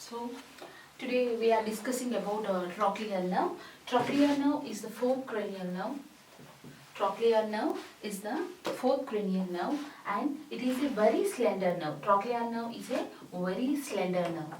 So today we are discussing about trochlear nerve. Trochlear nerve is the fourth cranial nerve. Trochlear nerve is the fourth cranial nerve and it is a very slender nerve. Trochlear nerve is a very slender nerve.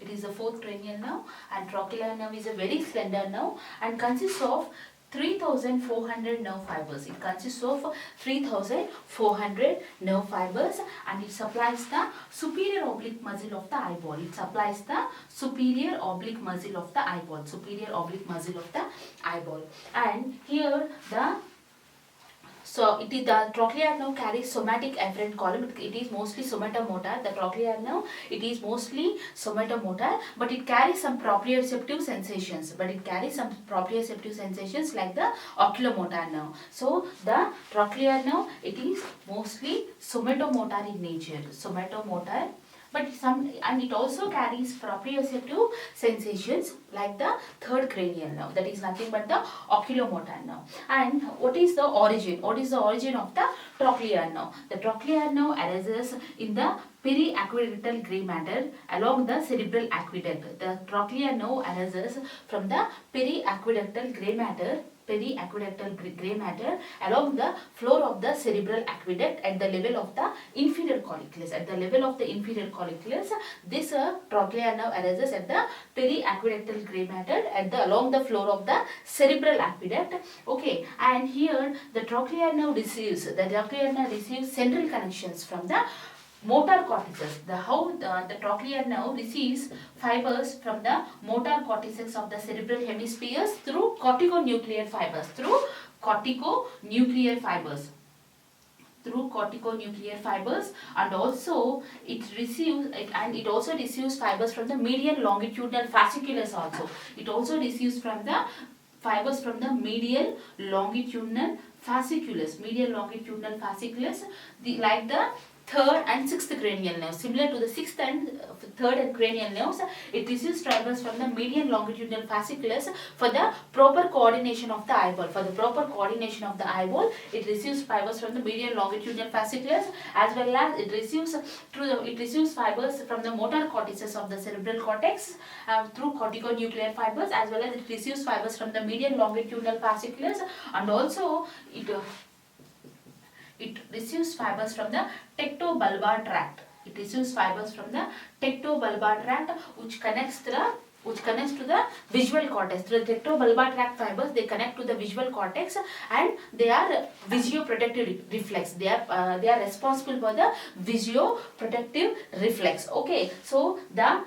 It is the fourth cranial nerve and trochlear nerve is a very slender nerve and consists of 3,400 nerve fibers. It consists of 3,400 nerve fibers and it supplies the superior oblique muscle of the eyeball. It supplies the superior oblique muscle of the eyeball. Superior oblique muscle of the eyeball. And here it is the trochlear nerve carries somatic afferent column. It is mostly somatomotor. The trochlear nerve, it is mostly somatomotor, but it carries some proprioceptive sensations. like the oculomotor nerve. So the trochlear nerve, it is mostly somatomotor in nature. Somatomotor. But it also carries proprioceptive sensations like the third cranial nerve, that is nothing but the oculomotor nerve. And what is the origin? What is the origin of the trochlear nerve? The trochlear nerve arises in the periaqueductal gray matter along the cerebral aqueduct. The trochlear nerve arises from the periaqueductal gray matter along the floor of the cerebral aqueduct at the level of the inferior colliculus. This trochlear nerve arises at the periaqueductal gray matter along the floor of the cerebral aqueduct. Okay, and here the trochlear nerve receives central connections from the motor cortices. The trochlear nerve receives fibers from the motor cortices of the cerebral hemispheres through corticonuclear fibers. And also it also receives fibers from the medial longitudinal fasciculus also. It also receives from the fibers from the medial longitudinal fasciculus. Like the third and sixth cranial nerves. Similar to the sixth and third and cranial nerves, it receives fibers from the median longitudinal fasciculus for the proper coordination of the eyeball. It receives fibers from the median longitudinal fasciculus, as well as it receives fibers from the motor cortices of the cerebral cortex through corticonuclear fibers, as well as it receives fibers from the median longitudinal fasciculus, and also it receives fibers from the tectobulbar tract. Which connects to the visual cortex. Through the tectobulbar tract fibers, they connect to the visual cortex and they are visioprotective reflex. They are responsible for the visioprotective reflex. Okay, so the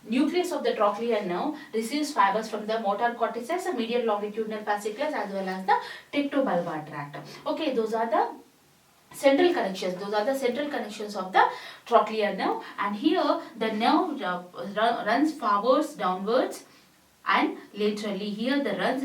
nucleus of the trochlear nerve receives fibers from the motor cortices, medial longitudinal fasciculus, as well as the tectobulbar tract. Okay, those are the central connections. Of the trochlear nerve. And here the nerve runs forwards, downwards, and laterally. Here the nerve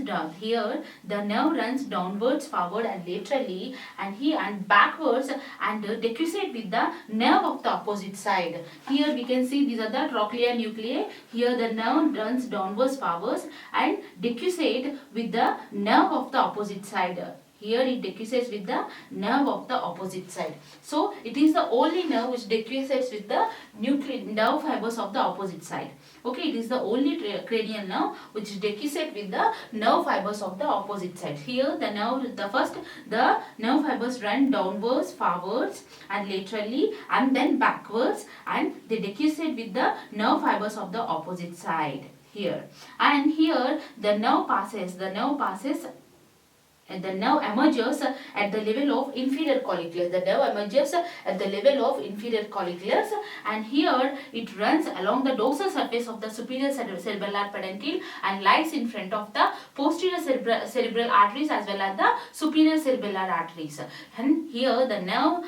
runs downwards, forward, and laterally, and backwards, and decussate with the nerve of the opposite side. Here we can see these are the trochlear nuclei. Here the nerve runs downwards, forwards, and decussate with the nerve of the opposite side. Here it decussates with the nerve of the opposite side. So it is the only nerve which decussates with the nerve fibers of the opposite side. Okay, it is the only cranial nerve which decussates with the nerve fibers of the opposite side. Here the nerve fibers run downwards, forwards, and laterally, and then backwards, and they decussate with the nerve fibers of the opposite side. Here, and here the nerve emerges at the level of inferior colliculus. And here it runs along the dorsal surface of the superior cerebellar peduncle and lies in front of the posterior cerebral arteries as well as the superior cerebellar arteries. And here the nerve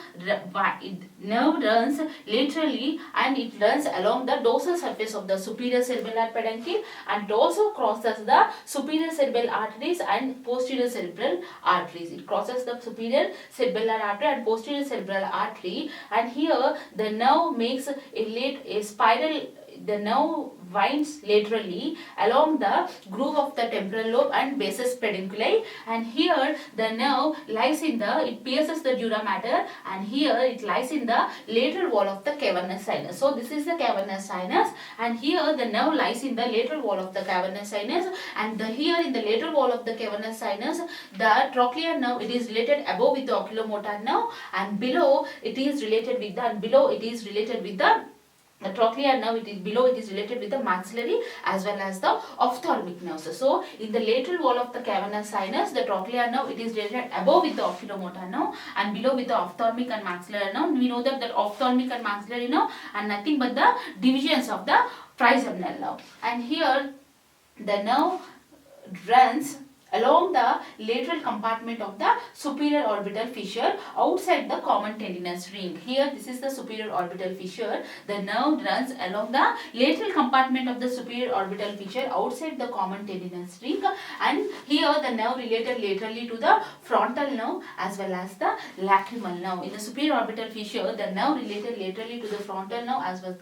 runs laterally and it runs along the dorsal surface of the superior cerebellar peduncle and also crosses the superior cerebral arteries and posterior cerebral arteries. It crosses the superior cerebellar artery and posterior cerebral artery, and here the nerve makes a spiral the nerve winds laterally along the groove of the temporal lobe and basis pedunculi, and here the nerve lies in the, it pierces the dura mater, and here it lies in the lateral wall of the cavernous sinus. So this is the cavernous sinus, and here the nerve lies in the lateral wall of the cavernous sinus, and here in the lateral wall of the cavernous sinus, the trochlear nerve, it is related above with the oculomotor nerve, and below it is related with the, the trochlear nerve, it is below, it is related with the maxillary as well as the ophthalmic nerves. So in the lateral wall of the cavernous sinus, the trochlear nerve, it is related above with the oculomotor nerve and below with the ophthalmic and maxillary nerve. We know that the ophthalmic and maxillary nerve are nothing but the divisions of the trigeminal nerve, and here the nerve runs along the lateral compartment of the superior orbital fissure outside the common tendinous ring. Here this is the superior orbital fissure. The nerve runs along the lateral compartment of the superior orbital fissure outside the common tendinous ring, and here the nerve related laterally to the frontal nerve as well as the lacrimal nerve. In the superior orbital fissure, the nerve related laterally to the frontal nerve as well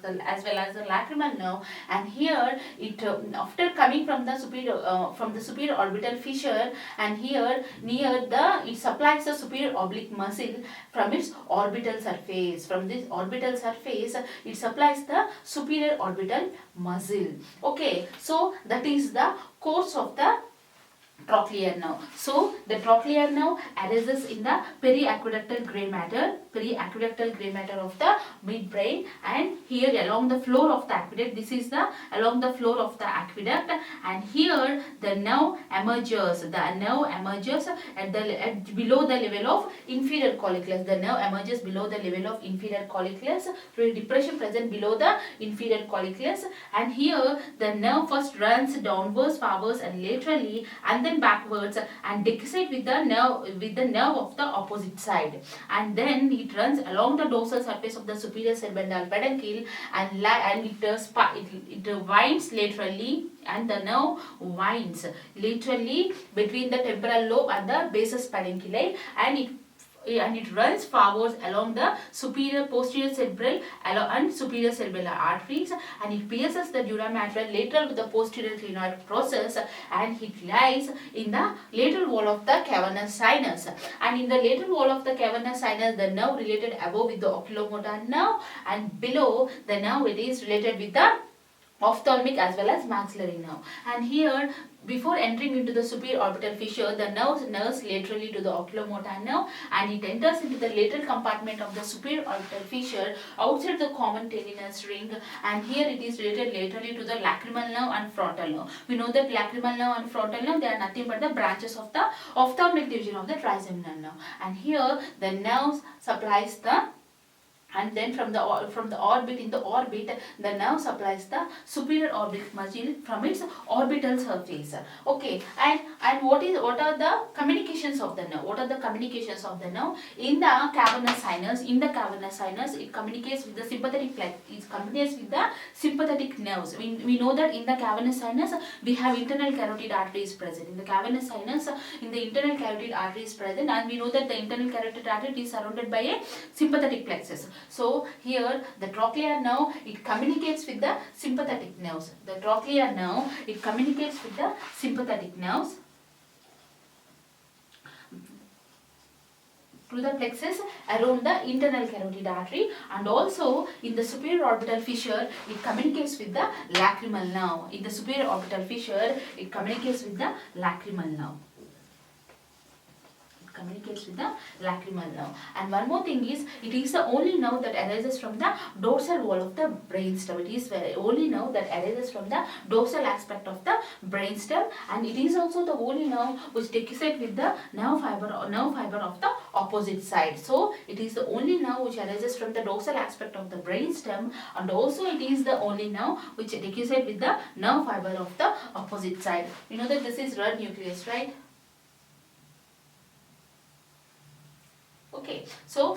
as the lacrimal nerve, and here it after coming from the superior orbital fissure, and here near the, it supplies the superior oblique muscle from its orbital surface. From this orbital surface, it supplies the superior orbital muscle. Okay, so that is the course of the trochlear nerve. So the trochlear nerve arises in the periaqueductal gray matter of the midbrain, and here along the floor of the aqueduct, this is the along the floor of the aqueduct, and here the nerve emerges at below the level of inferior colliculus. The nerve emerges below the level of inferior colliculus through a depression present below the inferior colliculus, and here the nerve first runs downwards, forwards and laterally, and then backwards and decussate with the nerve of the opposite side, and then it runs along the dorsal surface of the superior cerebral peduncle and it winds laterally, and the nerve winds laterally between the temporal lobe and the basis pedunculi, and it runs forwards along the posterior cerebral and superior cerebellar arteries, and it pierces the dura mater lateral to the posterior clinoid process, and it lies in the lateral wall of the cavernous sinus. And in the lateral wall of the cavernous sinus, the nerve related above with the oculomotor nerve, and below the nerve it is related with the ophthalmic as well as maxillary nerve. And here, before entering into the superior orbital fissure, the nerve nurse laterally to the oculomotor nerve, and it enters into the lateral compartment of the superior orbital fissure outside the common tendinous ring, and here it is related laterally to the lacrimal nerve and frontal nerve. We know that lacrimal nerve and frontal nerve, they are nothing but the branches of the ophthalmic division of the trigeminal nerve, and here the nerve supplies the, and then from the orbit, in the orbit, the nerve supplies the superior oblique muscle from its orbital surface. Okay, and what are the communications of the nerve? What are the communications of the nerve? In the cavernous sinus, it communicates with the sympathetic plex. It communicates with the sympathetic nerves. We know that in the cavernous sinus we have internal carotid arteries present. In the cavernous sinus, in the internal carotid artery is present, and we know that the internal carotid artery is surrounded by a sympathetic plexus. So here the trochlear nerve, it communicates with the sympathetic nerves. The trochlear nerve, it communicates with the sympathetic nerves through the plexus around the internal carotid artery, and also in the superior orbital fissure it communicates with the lacrimal nerve. In the superior orbital fissure it communicates with the lacrimal nerve. Communicates with the lacrimal nerve. And one more thing is, it is the only nerve that arises from the dorsal wall of the brainstem. It is the only nerve that arises from the dorsal aspect of the brainstem, and it is also the only nerve which decussates with the nerve fiber of the opposite side. So it is the only nerve which arises from the dorsal aspect of the brainstem, and also it is the only nerve which decussates with the nerve fiber of the opposite side. You know that this is red nucleus, right? Okay, so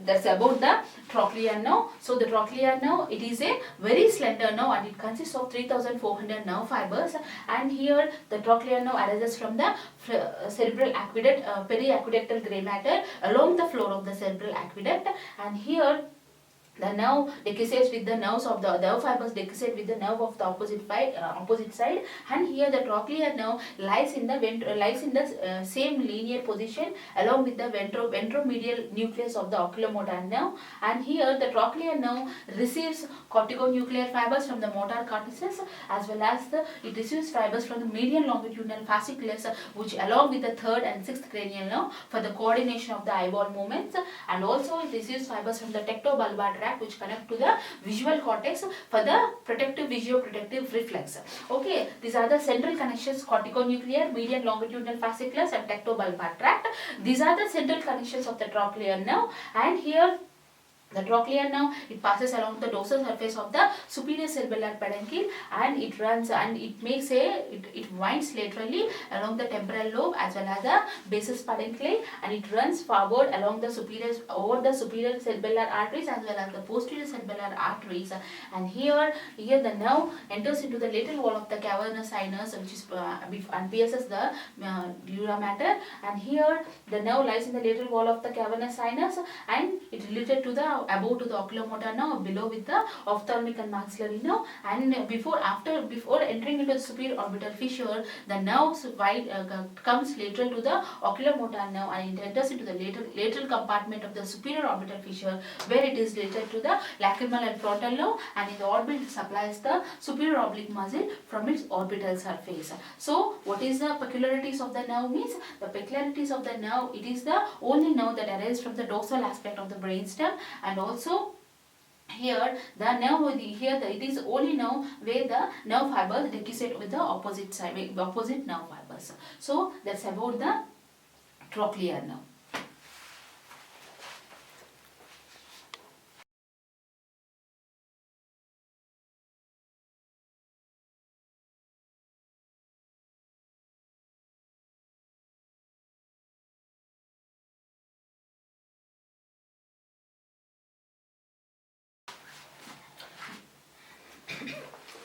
that's about the trochlear nerve. So the trochlear nerve, it is a very slender nerve, and it consists of 3,400 nerve fibers, and here the trochlear nerve arises from the cerebral periaqueductal gray matter along the floor of the cerebral aqueduct, and here The nerve decussate with the nerves of the nerve fibers decussate with the nerve of the opposite side, and here the trochlear nerve lies in the same linear position along with the ventromedial nucleus of the oculomotor nerve, and here the trochlear nerve receives corticonuclear fibers from the motor cortices, as well as it receives fibers from the median longitudinal fasciculus, which along with the third and sixth cranial nerve for the coordination of the eyeball movements, and also it receives fibers from the tectobulbar tract, which connect to the visual cortex for the visio-protective reflex. Okay, these are the central connections: corticonuclear, median longitudinal fasciculus, and tectobulbar tract. These are the central connections of the trochlear nerve, and here the trochlear nerve, it passes along the dorsal surface of the superior cerebellar peduncle, and it runs and it makes it winds laterally along the temporal lobe as well as the basis peduncle, and it runs forward along the over the superior cerebellar arteries as well as the posterior cerebellar arteries, and here the nerve enters into the lateral wall of the cavernous sinus, which is and pierces the dura mater, and here the nerve lies in the lateral wall of the cavernous sinus, and it related to the above to the oculomotor nerve, below with the ophthalmic and maxillary nerve, and before entering into the superior orbital fissure, the nerve comes lateral to the oculomotor nerve, and it enters into the lateral compartment of the superior orbital fissure, where it is related to the lacrimal and frontal nerve, and in the orbit it supplies the superior oblique muscle from its orbital surface. So what is the peculiarities of the nerve means? The peculiarities of the nerve, it is the only nerve that arises from the dorsal aspect of the brainstem, and also here the nerve it is only nerve where the nerve fibers decussate with the opposite nerve fibers. So that's about the trochlear nerve.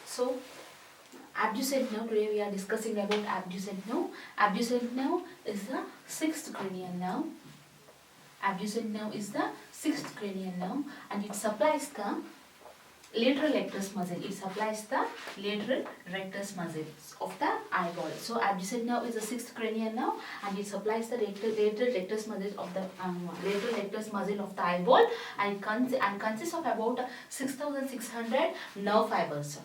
So abducent nerve, today we are discussing about abducent nerve. Abducent nerve is the sixth cranial nerve. Abducent nerve is the sixth cranial nerve, and it supplies the lateral rectus muscle. It supplies the lateral rectus muscle of the eyeball. So abducent nerve is the sixth cranial nerve, and it supplies the lateral rectus muscle of the eyeball, and it consists of about 6,600 nerve fibers,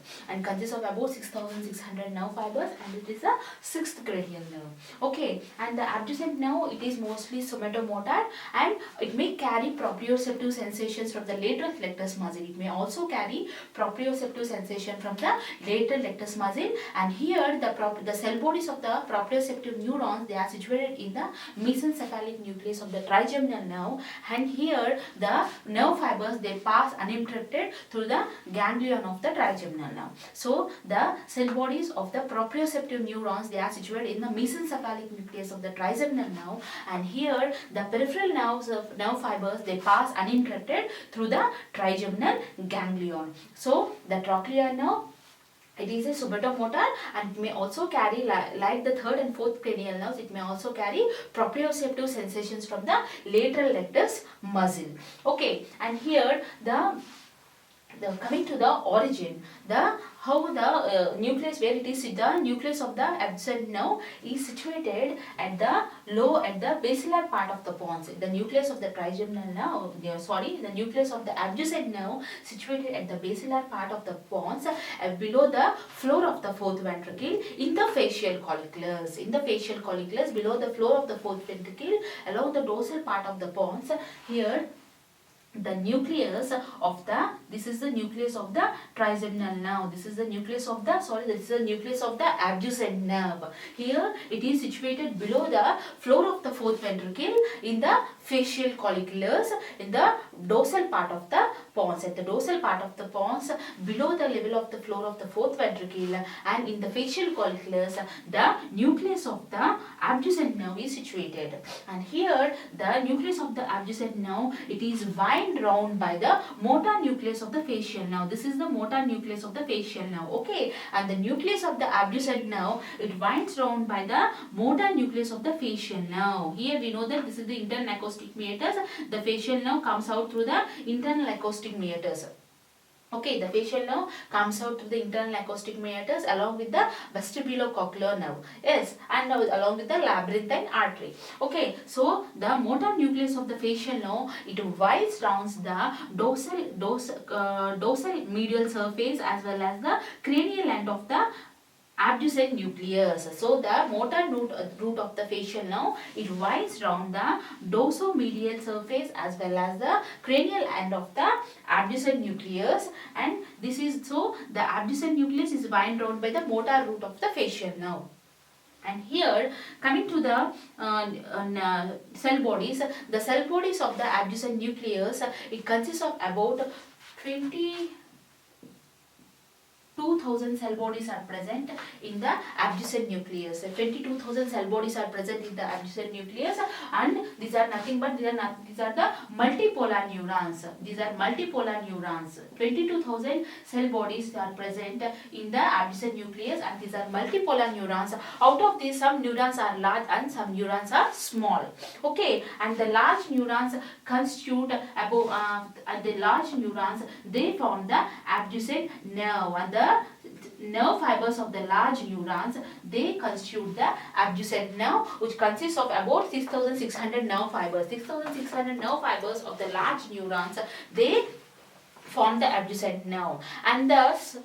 and it is the sixth cranial nerve. Okay, and the abducent nerve, it is mostly somatomotor, and it may carry proprioceptive sensations from the lateral rectus muscle. It may also carry proprioceptive sensation from the lateral rectus muscle, and here the cell bodies of the proprioceptive neurons, they are situated in the mesencephalic nucleus of the trigeminal nerve, and here the nerve fibers, they pass uninterrupted through the ganglion of the trigeminal nerve. So the cell bodies of the proprioceptive neurons, they are situated in the mesencephalic nucleus of the trigeminal nerve, and here the peripheral nerve fibers, they pass uninterrupted through the trigeminal ganglion. So the trochlear nerve, it is a somatomotor, and may also carry, like the third and fourth cranial nerves, it may also carry proprioceptive sensations from the lateral rectus muscle. Okay, and here coming to the origin, how the nucleus, where it is, the nucleus of the abducent nerve is situated at the basilar part of the pons. The nucleus of the trigeminal nerve, the nucleus of the abducent nerve situated at the basilar part of the pons, below the floor of the fourth ventricle, in the facial colliculus. Below the floor of the fourth ventricle, along the dorsal part of the pons, here the nucleus of this is the nucleus of the trigeminal nerve. This is the nucleus of the abducent nerve. Here it is situated below the floor of the fourth ventricle, in the facial colliculus, in the dorsal part of the pons. At the dorsal part of the pons, below the level of the floor of the fourth ventricle, and in the facial colliculus, the nucleus of the abducent nerve is situated. And here the nucleus of the abducent nerve, it is wound round by the motor nucleus of the facial nerve. This is the motor nucleus of the facial nerve. Okay, and the nucleus of the abducent nerve, it winds round by the motor nucleus of the facial nerve. Here we know that this is the internal acoustic meatus. The facial nerve comes out through the internal acoustic meatus. Okay, the facial nerve comes out through the internal acoustic meatus along with the vestibulocochlear nerve. Yes, and along with the labyrinthine artery. Okay, so the motor nucleus of the facial nerve, it winds round the dorsal medial surface as well as the cranial end of the abducent nucleus. So the motor root of the facial nerve, it winds round the dorsomedial surface as well as the cranial end of the abducent nucleus, and this is so the abducent nucleus is wound round by the motor root of the facial nerve. And here, coming to the cell bodies, the cell bodies of the abducent nucleus, it consists of about 22,000 cell bodies are present in the abducent nucleus. 22,000 cell bodies are present in the abducent nucleus, and these are nothing but these are the multipolar neurons. These are multipolar neurons. 22,000 cell bodies are present in the abducent nucleus, and these are multipolar neurons. Out of these, some neurons are large and some neurons are small. Okay, and the large neurons constitute above. The large neurons, they form the abducent nerve, and the nerve fibers of the large neurons, they constitute the abducent nerve, which consists of about 6,600 nerve fibers. 6,600 nerve fibers of the large neurons, they form the abducent nerve. And thus,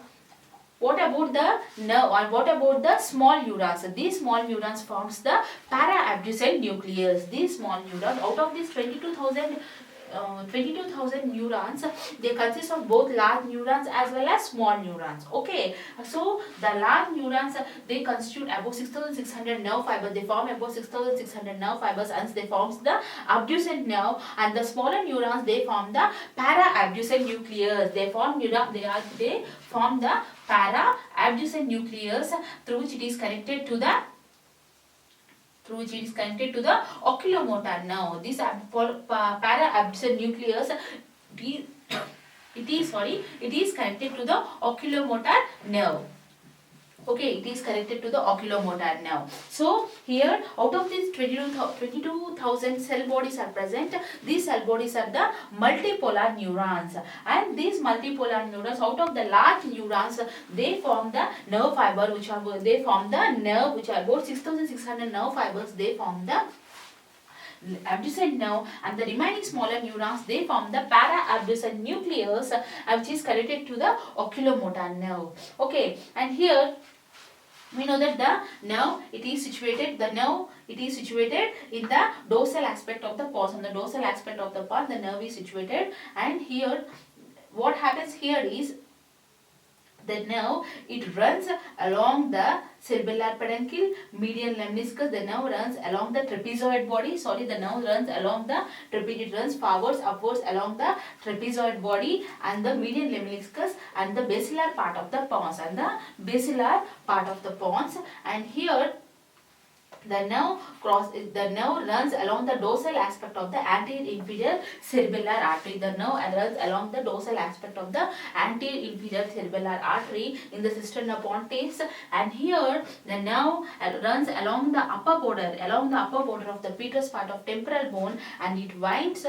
what about the nerve, and what about the small neurons? These small neurons forms the para-abducent nucleus. These small neurons, out of these 22,000 neurons, they consist of both large neurons as well as small neurons. Okay, so the large neurons, they constitute about 6,600 nerve fibers. They form about 6,600 nerve fibers, and they forms the abducent nerve. And the smaller neurons, they form the para-abducent nucleus. They form the para-abducent nucleus, through which it is connected to the oculomotor nerve. This para-abducent nucleus, it is connected to the oculomotor nerve. Okay, it is connected to the oculomotor nerve. So here, out of these 22,000 cell bodies are present. These cell bodies are the multipolar neurons, and these multipolar neurons, out of the large neurons, they form the nerve fiber, which are about 6,600 nerve fibers. They form the abducent nerve, and the remaining smaller neurons, they form the para-abducent nucleus, which is connected to the oculomotor nerve. Okay, and here we know that the nerve, it is situated in the dorsal aspect of the pons. On the dorsal aspect of the pons, the nerve is situated, and here what happens here is the nerve, it runs along the cerebellar peduncle, median lemniscus. The nerve runs along the trapezoid body. The nerve runs along the it runs forwards, upwards along the trapezoid body and the median lemniscus and the basilar part of the pons. And here the nerve runs along the dorsal aspect of the anterior inferior cerebellar artery. The nerve runs along the dorsal aspect of the anterior inferior cerebellar artery in the cisterna-pontis, and here the nerve runs along the upper border of the petrous part of temporal bone, and it winds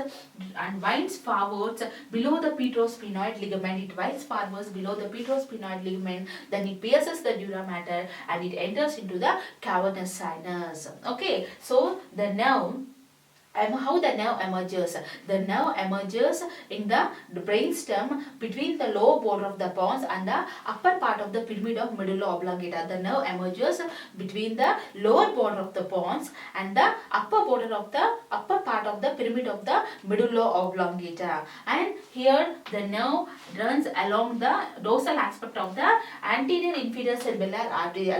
forwards below the petrosphenoid ligament. It winds forwards below the petrosphenoid ligament, then it pierces the dura mater and it enters into the cavernous sinus. Okay, so the nerve, how the nerve emerges? The nerve emerges in the brainstem between the lower border of the pons and the upper part of the pyramid of medulla oblongata. The nerve emerges between the lower border of the pons and the upper part of the pyramid of the medulla oblongata. And here the nerve runs along the dorsal aspect of the anterior inferior cerebellar artery,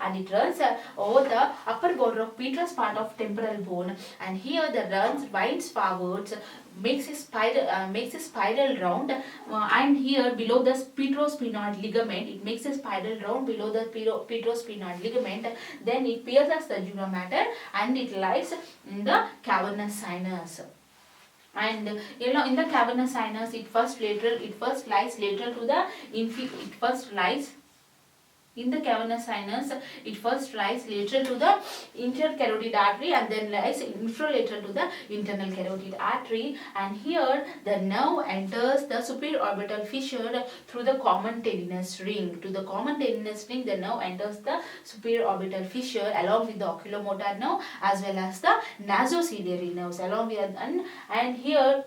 and it runs over the upper border of petrous part of temporal bone, and here the winds forwards, makes a spiral round, and here below the petrosphenoid ligament, it makes a spiral round below the petrosphenoid ligament, then it pierces the dura mater and it lies in the cavernous sinus. And in the cavernous sinus, it first lies lateral to the In the cavernous sinus, it first lies lateral to the intercarotid artery and then lies infralateral to the internal carotid artery. And here the nerve enters the superior orbital fissure through the common tendinous ring. To the common tendinous ring, the nerve enters the superior orbital fissure along with the oculomotor nerve as well as the nasociliary nerves along with and here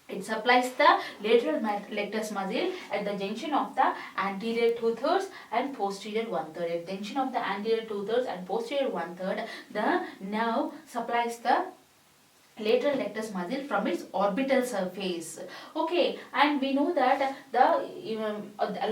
it supplies the lateral rectus muscle at the junction of the anterior 2/3 and posterior 1/3. At the junction of the anterior 2/3 and posterior 1/3, the nerve supplies the lateral rectus muscle from its orbital surface. Okay, and we know that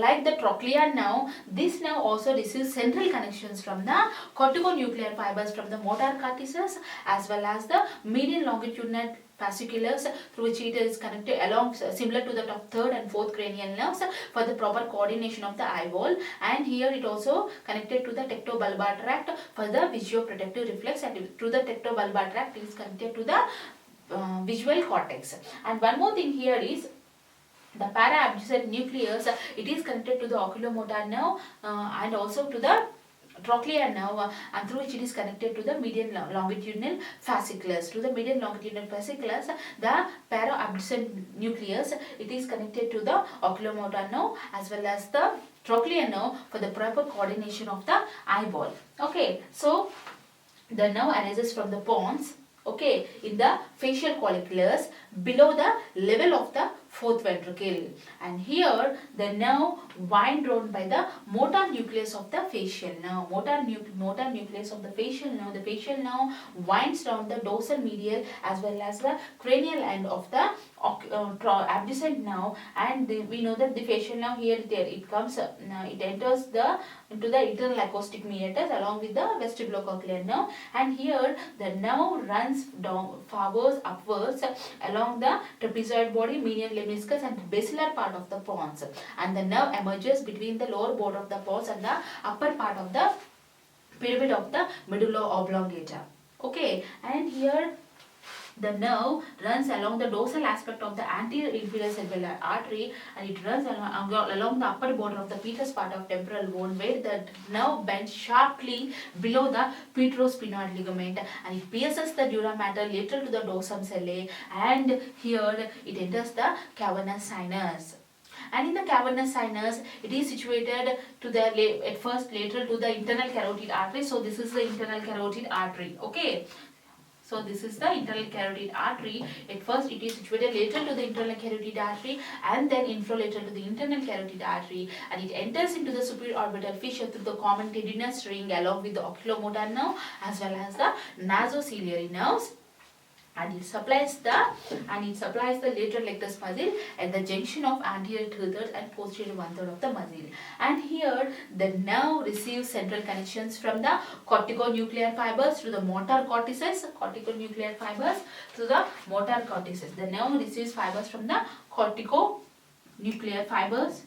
like the trochlear nerve, this nerve also receives central connections from the corticonuclear fibers from the motor cortices as well as the median longitudinal fasciculars through which it is connected along similar to that of third and fourth cranial nerves for the proper coordination of the eyeball, and here it also connected to the tectobulbar tract for the visuoprotective reflex, and through the tectobulbar tract it is connected to the visual cortex. And one more thing here is the para-abducent nucleus, it is connected to the oculomotor nerve and also to the trochlear nerve and through which it is connected to the median longitudinal fasciculars. To the median longitudinal fasciculars, the para-abducent nucleus, it is connected to the oculomotor nerve as well as the trochlear nerve for the proper coordination of the eyeball. Okay, so the nerve arises from the pons, okay, in the facial colliculars below the level of the fourth ventricle, and here the nerve wind round by the motor nucleus of the facial nerve. Motor nucleus of the facial nerve. The facial nerve winds round the dorsal medial as well as the cranial end of the abducent nerve, and we know that the facial nerve here it comes it enters into the internal acoustic meatus along with the vestibulocochlear nerve, and here the nerve runs down forwards upwards along the trapezoid body, median lemniscus and basilar part of the pons, and the nerve emerges between the lower border of the pons and the upper part of the pyramid of the medulla oblongata. Okay, and here the nerve runs along the dorsal aspect of the anterior inferior cerebellar artery, and it runs along the upper border of the petrous part of temporal bone, where the nerve bends sharply below the petrosphenoid ligament, and it pierces the dura mater lateral to the dorsum sellae, and here it enters the cavernous sinus. And in the cavernous sinus, it is situated to the at first lateral to the internal carotid artery. So this is the internal carotid artery. Okay. So this is the internal carotid artery. At first it is situated lateral to the internal carotid artery and then infralateral to the internal carotid artery, and it enters into the superior orbital fissure through the common tendinous ring along with the oculomotor nerve as well as the nasociliary nerves. And it supplies the lateral rectus muscle at the junction of anterior 2/3 and posterior 1/3 of the muscle. And here the nerve receives central connections from the corticonuclear fibers to the motor cortices. Corticonuclear fibers to the motor cortices. The nerve receives fibers from the corticonuclear fibers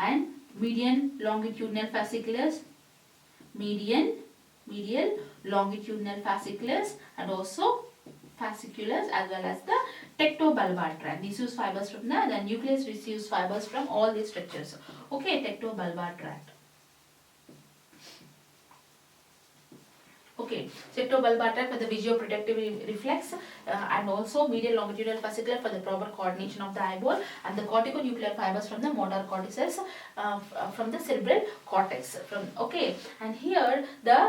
and median longitudinal fasciculars, medial longitudinal fasciculars and also fasciculars as well as the tectobulbar tract. These use fibers from the nucleus receives fibers from all these structures. Okay, tectobulbar tract. Okay, tectobulbar tract for the visuoprotective reflex and also medial longitudinal fascicular for the proper coordination of the eyeball, and the corticonuclear fibers from the motor cortices from the cerebral cortex. Okay, and here the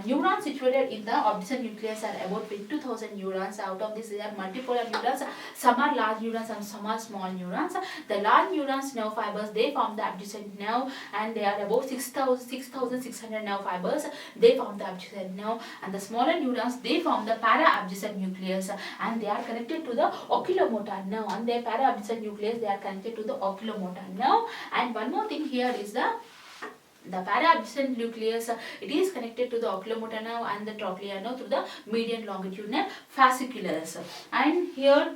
neurons situated in the abducent nucleus are about 22,000 neurons. Out of this, there are multipolar neurons. Some are large neurons and some are small neurons. The large neurons nerve fibers, they form the abducent nerve, and they are about 6,600 nerve fibers. They form the abducent nerve, and the smaller neurons, they form the para-abducent nucleus, and they are connected to the oculomotor nerve. And their para-abducent nucleus, they are connected to the oculomotor nerve. And one more thing here is the para-abducent nucleus, it is connected to the oculomotor nerve and the trochlear nerve through the median longitudinal fasciculars. And here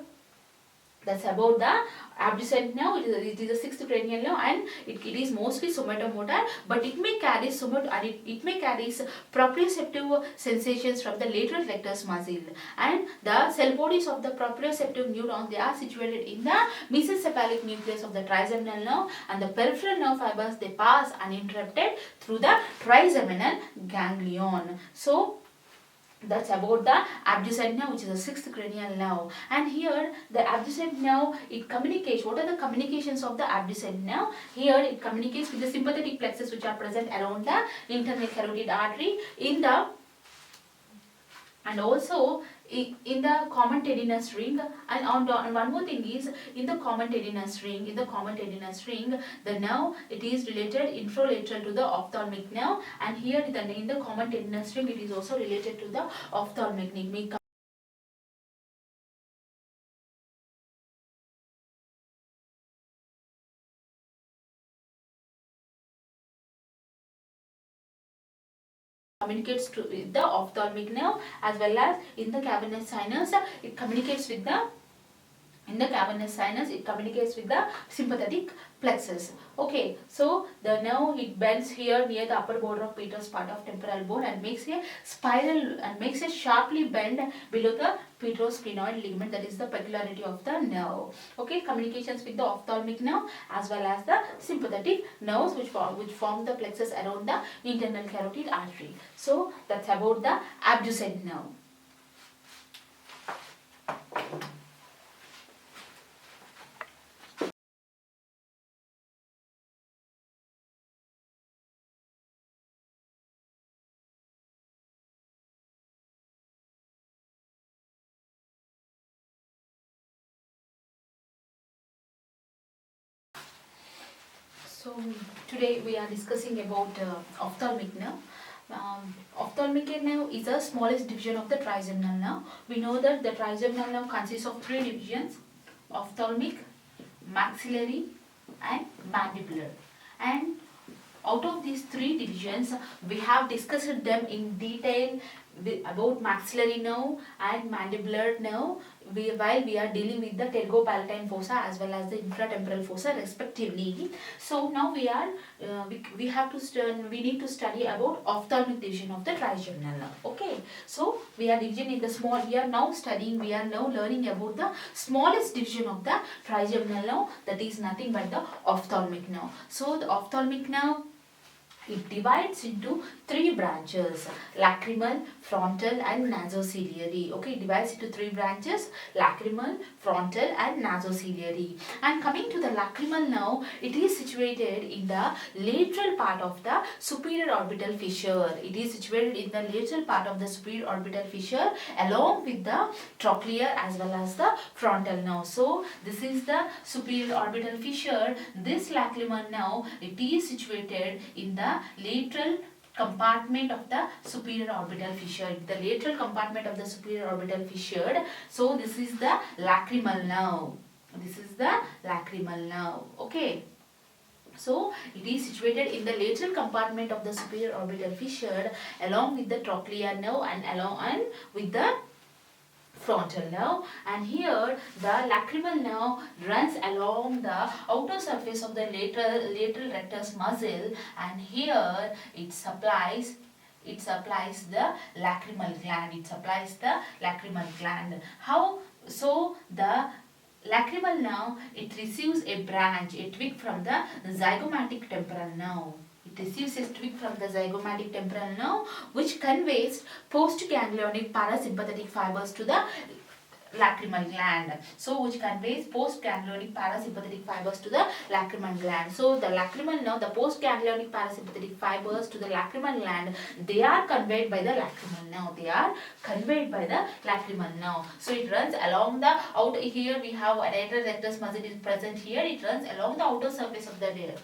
That's about the abducent nerve. It is a sixth cranial nerve, and it is mostly somatomotor, but it may carry it may carry proprioceptive sensations from the lateral rectus muscle. And the cell bodies of the proprioceptive neurons, they are situated in the mesencephalic nucleus of the trigeminal nerve, and the peripheral nerve fibers, they pass uninterrupted through the trigeminal ganglion. So that's about the abducent nerve, which is the sixth cranial nerve. And here the abducent nerve, it communicates. What are the communications of the abducent nerve? Here it communicates with the sympathetic plexus, which are present around the internal carotid artery in the, and also in the common tendinous ring. And one more thing is, in the common tendinous ring, the nerve, it is related infralateral to the ophthalmic nerve, and here in the common tendinous ring, it is also related to the ophthalmic nerve. Communicates to the ophthalmic nerve, as well as in the cavernous sinus, it communicates with the it communicates with the sympathetic plexus. Okay, so the nerve, it bends here near the upper border of Peter's part of temporal bone and makes a spiral and makes a sharply bend below the petrosphenoid ligament. That is the peculiarity of the nerve. Okay, communications with the ophthalmic nerve as well as the sympathetic nerves, which form the plexus around the internal carotid artery. So that's about the abducent nerve. So today we are discussing about ophthalmic nerve. Ophthalmic nerve is the smallest division of the trigeminal nerve. We know that the trigeminal nerve consists of three divisions: ophthalmic, maxillary, and mandibular. And out of these three divisions, we have discussed them in detail about maxillary nerve and mandibular nerve, while we are dealing with the pterygopalatine fossa as well as the infratemporal fossa respectively. So now we are we need to study about ophthalmic division of the trigeminal nerve. Okay, so we are division in the small. We are now learning about the smallest division of the trigeminal nerve, that is nothing but the ophthalmic nerve. So the ophthalmic nerve, it divides into three branches: lacrimal, frontal, and nasociliary. Okay, it divides into three branches: lacrimal, frontal, and nasociliary. And coming to the lacrimal nerve, it is situated in the lateral part of the superior orbital fissure. It is situated in the lateral part of the superior orbital fissure along with the trochlear as well as the frontal nerve. So this is the superior orbital fissure. This lacrimal nerve, it is situated in the lateral compartment of the superior orbital fissure. The lateral compartment of the superior orbital fissure. So this is the lacrimal nerve. This is the lacrimal nerve. Okay. So it is situated in the lateral compartment of the superior orbital fissure along with the trochlear nerve and with the frontal nerve. And here the lacrimal nerve runs along the outer surface of the lateral rectus muscle, and here it supplies the lacrimal gland. It supplies the lacrimal gland. How? So the lacrimal nerve, it receives a twig from the zygomatic temporal nerve. It receives a twig from the zygomatic temporal nerve, which conveys postganglionic parasympathetic fibers to the lacrimal gland. So which conveys postganglionic parasympathetic fibers to the lacrimal gland. So the lacrimal nerve, the postganglionic parasympathetic fibers to the lacrimal gland, they are conveyed by the lacrimal nerve. They are conveyed by the lacrimal nerve. So it runs along the outer. Here we have a lateral rectus muscle is present here. It runs along the outer surface of the lateral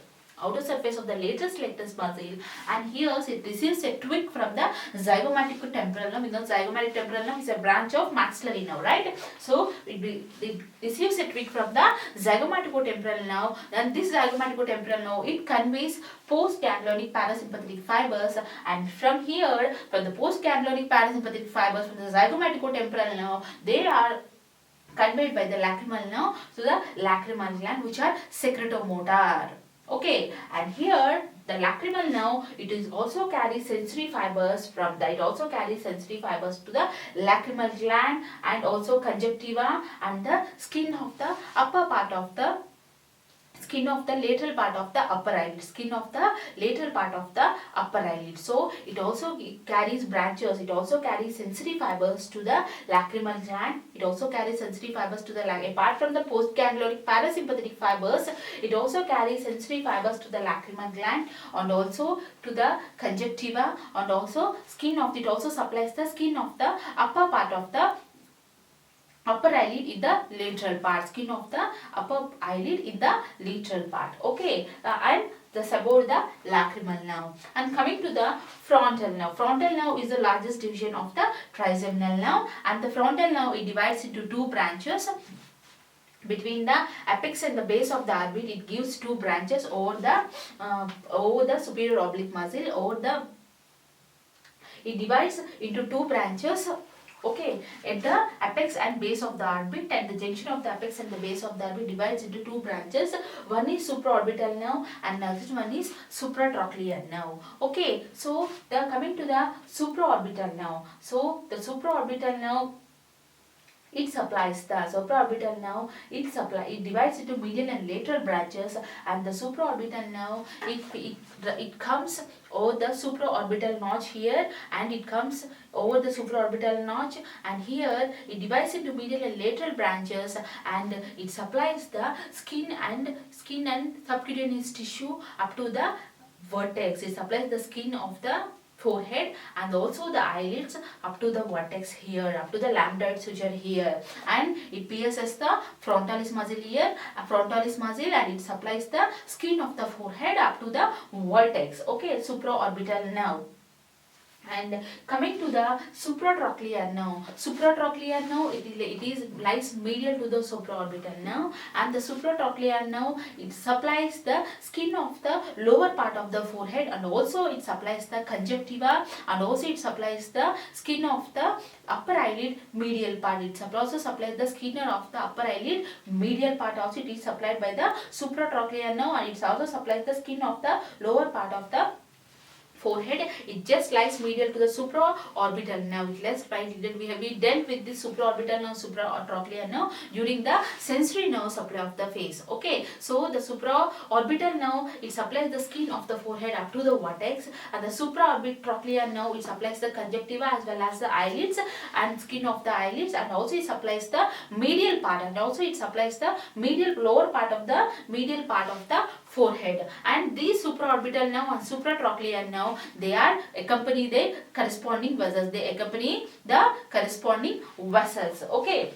rectus muscle, and here it receives a twig from the zygomatic temporal nerve. Because zygomatic temporal nerve is a branch of maxillary nerve, right? So it receives a twig from the zygomatic temporal nerve. Then this zygomatic temporal nerve, it conveys postganglionic parasympathetic fibers, and from the postganglionic parasympathetic fibers from the zygomatic temporal nerve, they are conveyed by the lacrimal nerve to the lacrimal gland, which are secretomotor. Okay, and here the lacrimal nerve, it is also carries sensory fibers from the, it also carries sensory fibers to the lacrimal gland and also conjunctiva and the skin of the upper part of the skin of the lateral part of the upper eyelid, skin of the lateral part of the upper eyelid. So it also carries branches, it also carries sensory fibers to the lacrimal gland, it also carries sensory fibers to the, apart from the postganglionic parasympathetic fibers, it also carries sensory fibers to the lacrimal gland and also to the conjunctiva and also skin of, it also supplies the skin of the upper part of the upper eyelid in the lateral part, skin of the upper eyelid in the lateral part. Okay, and that's about the lacrimal nerve. And coming to the frontal nerve. Frontal nerve is the largest division of the trigeminal nerve, and the frontal nerve, it divides into two branches. Between the apex and the base of the orbit, it gives two branches over the superior oblique muscle. It divides into two branches. Okay, at the apex and base of the orbit, and the junction of the apex and the base of the orbit divides into two branches. One is supraorbital nerve and next one is supratrochlear nerve. Okay, so coming to the supraorbital nerve. So the supraorbital nerve, it supplies the supraorbital nerve, it divides into medial and lateral branches, and the supraorbital nerve, it comes over the supraorbital notch here, and it comes over the supraorbital notch, and here it divides into medial and lateral branches, and it supplies the skin and subcutaneous tissue up to the vertex. It supplies the skin of the forehead and also the eyelids up to the vertex here, up to the lambdoids which are here, and it pierces the frontalis muscle here, and it supplies the skin of the forehead up to the vertex. Okay, supraorbital nerve. And coming to the supratrochlear nerve, it lies medial to the supraorbital nerve, and the supratrochlear nerve, it supplies the skin of the lower part of the forehead, and also it supplies the conjunctiva, and also it supplies the skin of the upper eyelid medial part. It also supplies the skin of the upper eyelid medial part. Also it is supplied by the supratrochlear nerve, and it also supplies the skin of the lower part of the forehead. It just lies medial to the supraorbital nerve. We dealt with this supraorbital nerve, supratrochlear nerve during the sensory nerve supply of the face. Okay, so the supraorbital nerve, it supplies the skin of the forehead up to the vertex, and the supraorbitrochlear nerve, it supplies the conjunctiva as well as the eyelids and skin of the eyelids, and also it supplies the medial part, and also it supplies the lower part of the forehead. And these supraorbital nerve and supratrochlear nerve, they accompany the corresponding vessels. Okay.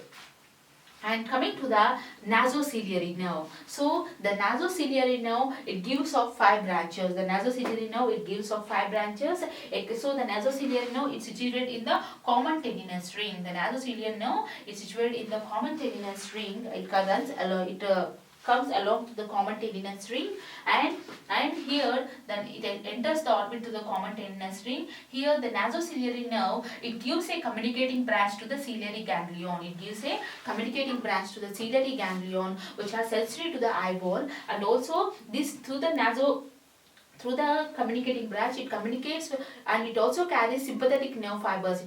And coming to the nasociliary nerve. So the nasociliary nerve, it gives off 5 branches. So the nasociliary nerve is situated in the common tendinous ring. It comes along to the common tendinous ring, and here then it enters the orbit to the common tendinous ring. Here the nasociliary nerve, it gives a communicating branch to the ciliary ganglion. Which are sensory to the eyeball, and also this through the communicating branch, it communicates, and it also carries sympathetic nerve fibers.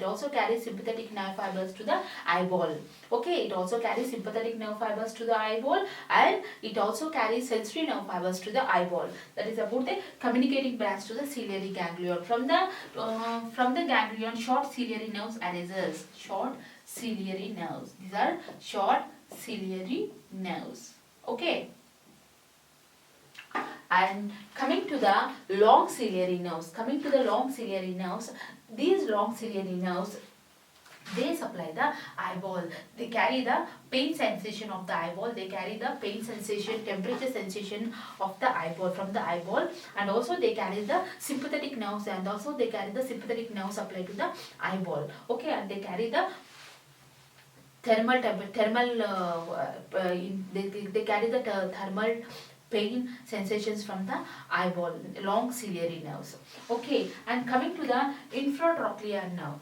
To the eyeball. Okay, it also carries sympathetic nerve fibers to the eyeball, and it also carries sensory nerve fibers to the eyeball. That is about the communicating branch to the ciliary ganglion. From the ganglion, short ciliary nerves arises. These are short ciliary nerves. Okay. And coming to the long ciliary nerves. These long ciliary nerves, they supply the eyeball. They carry the pain sensation of the eyeball. Temperature sensation of the eyeball, from the eyeball. And also they carry the sympathetic nerves, and also they carry the sympathetic nerve supply to the eyeball. Okay, and they carry the thermal pain sensations from the eyeball, long ciliary nerves. Okay, and coming to the infratrochlear nerve.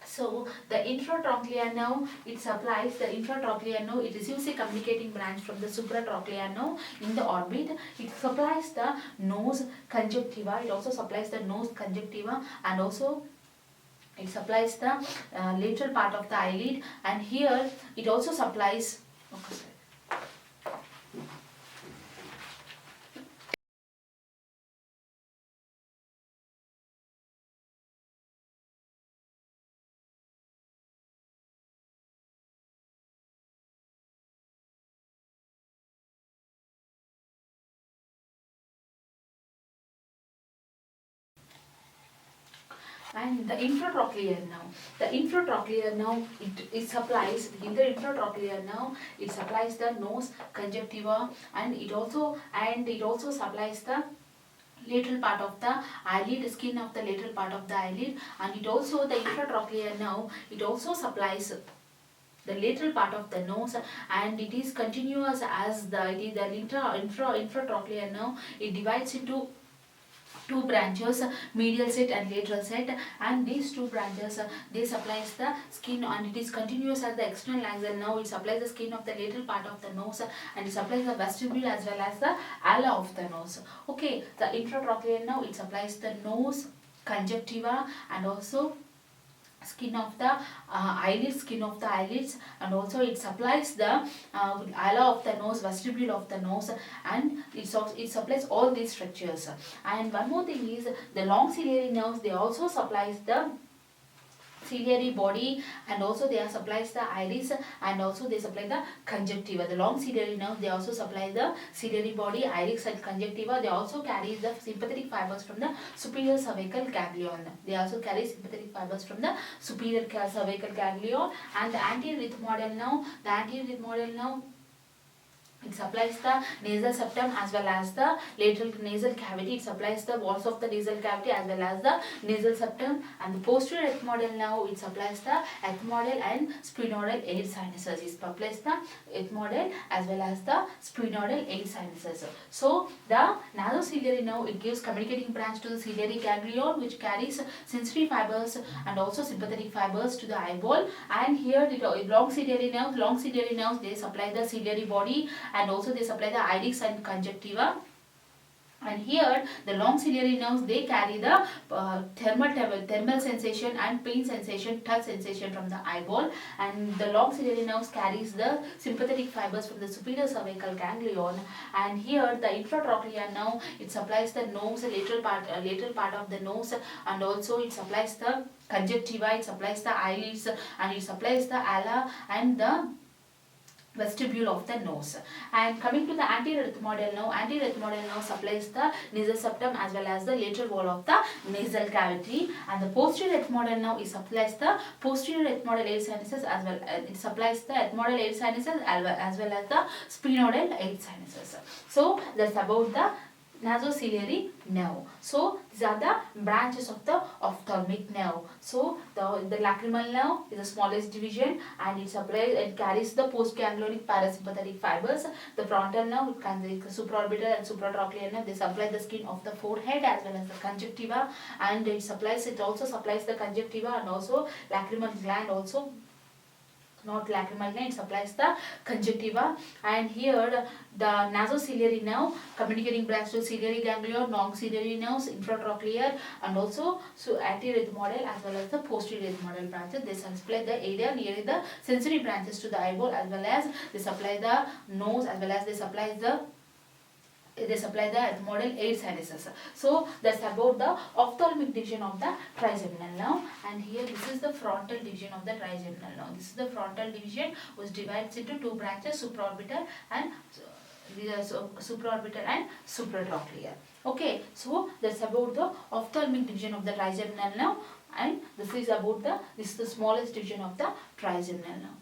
So the intratrochlear nerve, it supplies the intratrochlear nerve, it receives a communicating branch from the supratrochlear nerve in the orbit. It supplies the nose conjunctiva, it also supplies the nose conjunctiva, and also it supplies the lateral part of the eyelid, and here it also supplies, okay, sorry. And the infratrochlear nerve. The infratrochlear nerve, it supplies, in the infratrochlear nerve, it supplies the nose conjunctiva, and it also supplies the lateral part of the eyelid, skin of the lateral part of the eyelid, and it also, the infratrochlear nerve, it also supplies the lateral part of the nose, and it is continuous as the infratrochlear nerve. It divides into two branches, medial set and lateral set, and these two branches, they supplies the skin, and it is continuous as the external axon nerve. It supplies the skin of the lateral part of the nose, and it supplies the vestibule as well as the ala of the nose. Okay, the intratrochlear nerve, it supplies the nose conjunctiva, and also skin of the eyelids, skin of the eyelids, and also it supplies the ala of the nose, vestibule of the nose, and it supplies all these structures. And one more thing is, the long ciliary nerves, they also supplies the ciliary body, and also they supplies the iris, and also they supply the conjunctiva. The long ciliary nerve, they also supply the ciliary body, iris and conjunctiva. They also carry the sympathetic fibers from the superior cervical ganglion. They also carry sympathetic fibers from the superior cervical ganglion. And the anterior rhythmoidal nerve, it supplies the nasal septum as well as the lateral nasal cavity. It supplies the walls of the nasal cavity as well as the nasal septum. And the posterior ethmoidal nerve, it supplies the ethmoidal and sphenoidal air sinuses. It supplies the ethmoidal as well as the sphenoidal air sinuses. So the nasociliary nerve, it gives communicating branch to the ciliary ganglion, which carries sensory fibers and also sympathetic fibers to the eyeball. And here the long ciliary nerves, they supply the ciliary body, and also they supply the iris and conjunctiva. And here the long ciliary nerves, they carry the thermal sensation and pain sensation, touch sensation from the eyeball. And the long ciliary nerves carries the sympathetic fibers from the superior cervical ganglion. And here the intratrochlear nerve, it supplies the nose, lateral part of the nose, and also it supplies the conjunctiva, it supplies the eyelids, and it supplies the ala and the vestibule of the nose. And coming to the anterior ethmoidal nerve supplies the nasal septum as well as the lateral wall of the nasal cavity. And the posterior ethmoidal nerve, it supplies the posterior ethmoidal air sinuses as well. It supplies the ethmoidal air sinuses as well as the sphenoidal air sinuses. So that's about the nasociliary nerve. So these are the branches of the ophthalmic nerve. So the lacrimal nerve is the smallest division, and it carries the postganglionic parasympathetic fibers. The frontal nerve, it carries the supraorbital and supratrochlear nerve. They supply the skin of the forehead as well as the conjunctiva, and it also supplies the conjunctiva and also lacrimal gland also. Not lacrimal gland, it supplies the conjunctiva. And here the nasociliary nerve, communicating branch to ciliary ganglion, long ciliary nerves, infratrochlear, and also anterior ethmoidal as well as the posterior ethmoidal branches. They supply the area near the sensory branches to the eyeball, as well as they supply the nose, as well as they supply the ethmoidal air sinuses. So that's about the ophthalmic division of the trigeminal nerve. And here this is the frontal division of the trigeminal nerve. This is the frontal division, which divides into two branches, supraorbital and supratrochlear. Okay, so that's about the ophthalmic division of the trigeminal nerve, and this is the smallest division of the trigeminal nerve.